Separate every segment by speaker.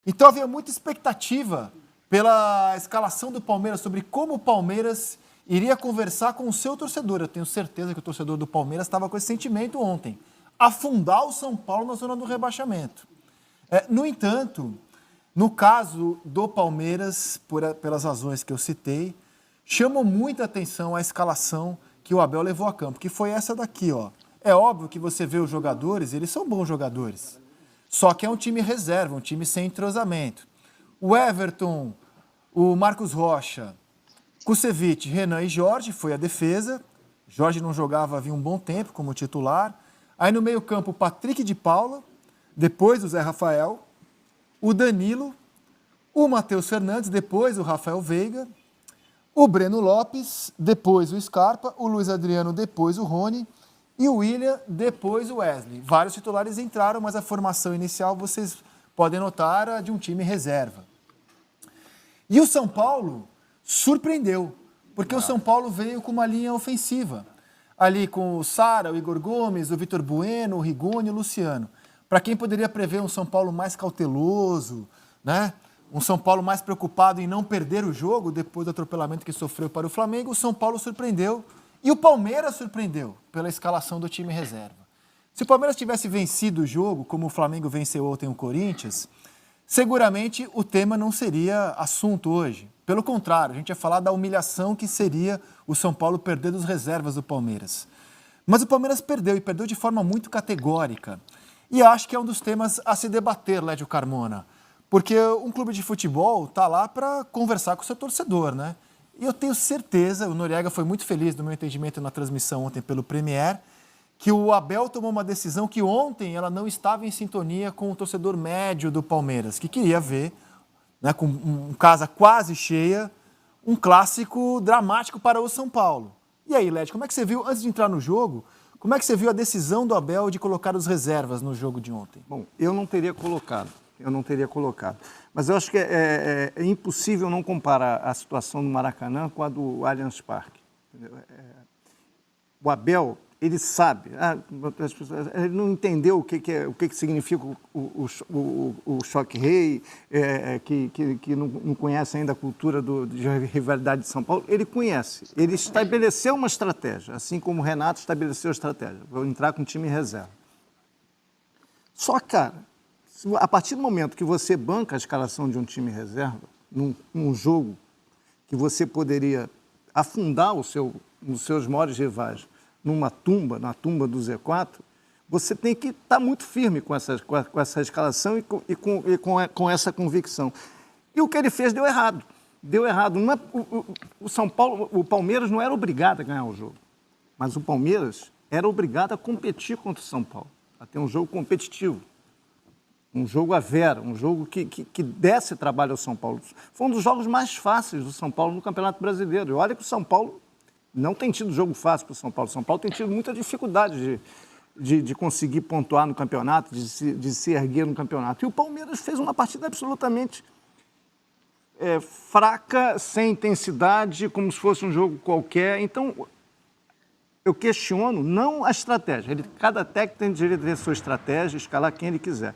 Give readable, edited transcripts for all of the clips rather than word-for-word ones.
Speaker 1: Então havia muita expectativa pela escalação do Palmeiras, sobre como o Palmeiras iria conversar com o seu torcedor. Eu tenho certeza que o torcedor do Palmeiras estava com esse sentimento ontem. Afundar o São Paulo na zona do rebaixamento. No entanto, no caso do Palmeiras, pelas razões que eu citei, chamou muita atenção a escalação que o Abel levou a campo, que foi essa daqui, ó. É óbvio que você vê os jogadores, eles são bons jogadores. Só que é um time reserva, um time sem entrosamento. O Everton, o Marcos Rocha, Kusevich, Renan e Jorge, foi a defesa. Jorge não jogava havia um bom tempo como titular. Aí no meio-campo, o Patrick de Paula, depois o Zé Rafael, o Danilo, o Matheus Fernandes, depois o Rafael Veiga, o Breno Lopes, depois o Scarpa, o Luiz Adriano, depois o Rony e o William, depois o Wesley. Vários titulares entraram, mas a formação inicial, vocês podem notar, era de um time reserva. E o São Paulo surpreendeu, porque o São Paulo veio com uma linha ofensiva. Ali com o Sara, o Igor Gomes, o Vitor Bueno, o Rigoni e o Luciano. Para quem poderia prever um São Paulo mais cauteloso, né? Um São Paulo mais preocupado em não perder o jogo depois do atropelamento que sofreu para o Flamengo, o São Paulo surpreendeu e o Palmeiras surpreendeu pela escalação do time reserva. Se o Palmeiras tivesse vencido o jogo, como o Flamengo venceu ontem o Corinthians, seguramente o tema não seria assunto hoje. Pelo contrário, a gente ia falar da humilhação que seria o São Paulo perder dos reservas do Palmeiras. Mas o Palmeiras perdeu, e perdeu de forma muito categórica. E acho que é um dos temas a se debater, Lédio Carmona. Porque um clube de futebol está lá para conversar com o seu torcedor, né? E eu tenho certeza, o Noriega foi muito feliz no meu entendimento na transmissão ontem pelo Premier, que o Abel tomou uma decisão que ontem ela não estava em sintonia com o torcedor médio do Palmeiras, que queria ver, né, com casa quase cheia, um clássico dramático para o São Paulo. E aí, Lédio, como é que você viu, antes de entrar no jogo, como é que você viu a decisão do Abel de colocar os reservas no jogo de ontem?
Speaker 2: Bom, eu não teria colocado. Mas eu acho que é impossível não comparar a situação do Maracanã com a do Allianz Parque. O Abel, ele sabe, ele não entendeu o que significa o choque-rei, que não conhece ainda a cultura de rivalidade de São Paulo. Ele conhece, ele estabeleceu uma estratégia, assim como o Renato estabeleceu a estratégia. Vou entrar com o time reserva. Só, cara, a partir do momento que você banca a escalação de um time reserva, num jogo que você poderia afundar os seus maiores rivais na tumba do Z4, você tem que estar muito firme com essa escalação e com essa convicção. E o que ele fez deu errado. O Palmeiras não era obrigado a ganhar o jogo, mas o Palmeiras era obrigado a competir contra o São Paulo, a ter um jogo competitivo. Um jogo à vera, um jogo que desse trabalho ao São Paulo. Foi um dos jogos mais fáceis do São Paulo no Campeonato Brasileiro. E olha que o São Paulo não tem tido jogo fácil para o São Paulo. O São Paulo tem tido muita dificuldade de conseguir pontuar no campeonato, de se erguer no campeonato. E o Palmeiras fez uma partida absolutamente fraca, sem intensidade, como se fosse um jogo qualquer. Então, eu questiono não a estratégia. Cada técnico tem direito de ter sua estratégia, escalar quem ele quiser.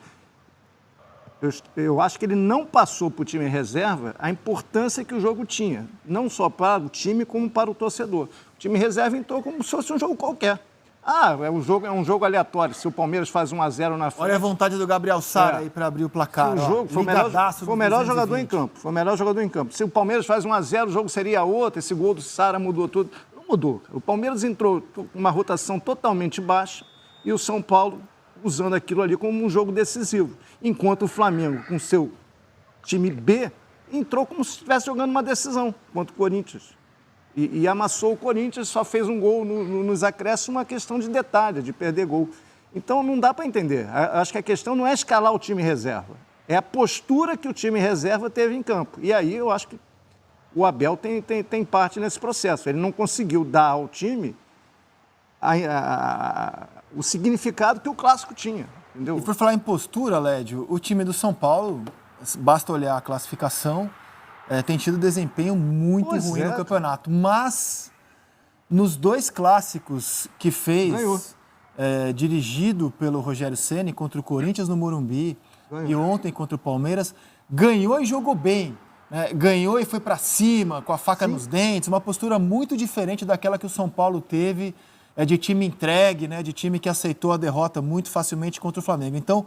Speaker 2: Eu acho que ele não passou para o time reserva a importância que o jogo tinha, não só para o time, como para o torcedor. O time reserva entrou como se fosse um jogo qualquer. É um jogo aleatório. Se o Palmeiras faz 1-0 na frente...
Speaker 1: Olha a vontade do Gabriel Sara aí para abrir o placar.
Speaker 2: O jogo foi o melhor jogador em campo. Foi o melhor jogador em campo. Se o Palmeiras faz 1-0, o jogo seria outro. Esse gol do Sara mudou tudo. Não mudou. O Palmeiras entrou com uma rotação totalmente baixa e o São Paulo usando aquilo ali como um jogo decisivo. Enquanto o Flamengo, com seu time B, entrou como se estivesse jogando uma decisão contra o Corinthians. E amassou o Corinthians, só fez um gol nos acréscimos, uma questão de detalhe, de perder gol. Então não dá para entender. Acho que a questão não é escalar o time reserva, é a postura que o time reserva teve em campo. E aí eu acho que o Abel tem parte nesse processo. Ele não conseguiu dar ao time o significado que o clássico tinha. Entendeu?
Speaker 1: E por falar em postura, Lédio, o time do São Paulo, basta olhar a classificação, tem tido desempenho muito ruim no campeonato. Mas, nos 2 clássicos que fez, dirigido pelo Rogério Ceni contra o Corinthians no Morumbi e ontem contra o Palmeiras, ganhou e jogou bem. Né? Ganhou e foi para cima, com a faca
Speaker 2: Sim.
Speaker 1: nos dentes, uma postura muito diferente daquela que o São Paulo teve, de time entregue, né? De time que aceitou a derrota muito facilmente contra o Flamengo. Então,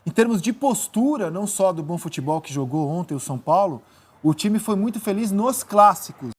Speaker 1: em termos de postura, não só do bom futebol que jogou ontem o São Paulo, o time foi muito feliz nos clássicos.